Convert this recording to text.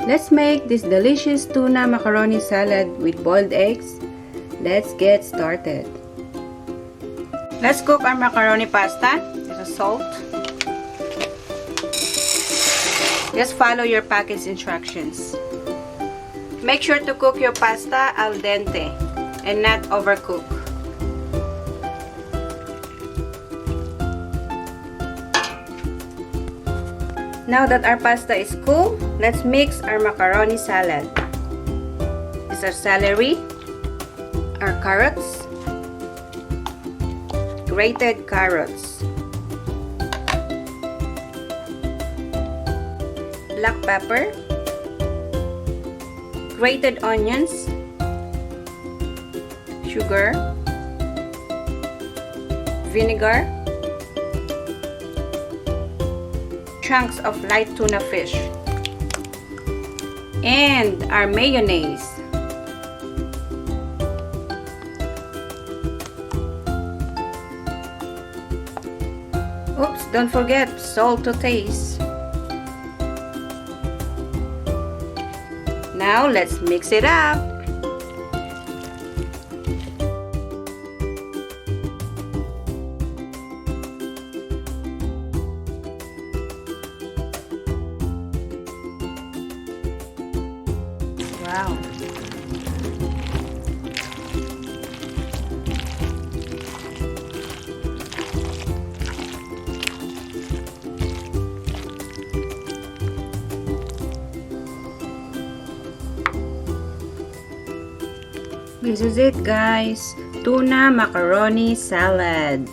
Let's make this delicious tuna macaroni salad with boiled eggs. Let's get started. Let's cook our macaroni pasta. There's a salt. Just follow your package instructions. Make sure to cook your pasta al dente and not overcook. Now that our pasta is cool, let's mix our macaroni salad. These are celery, our carrots, grated carrots, black pepper, grated onions, sugar, vinegar, chunks of light tuna fish, and our mayonnaise. Oops, don't forget salt to taste. Now let's mix it up. Wow. This is it, guys. Tuna macaroni salad.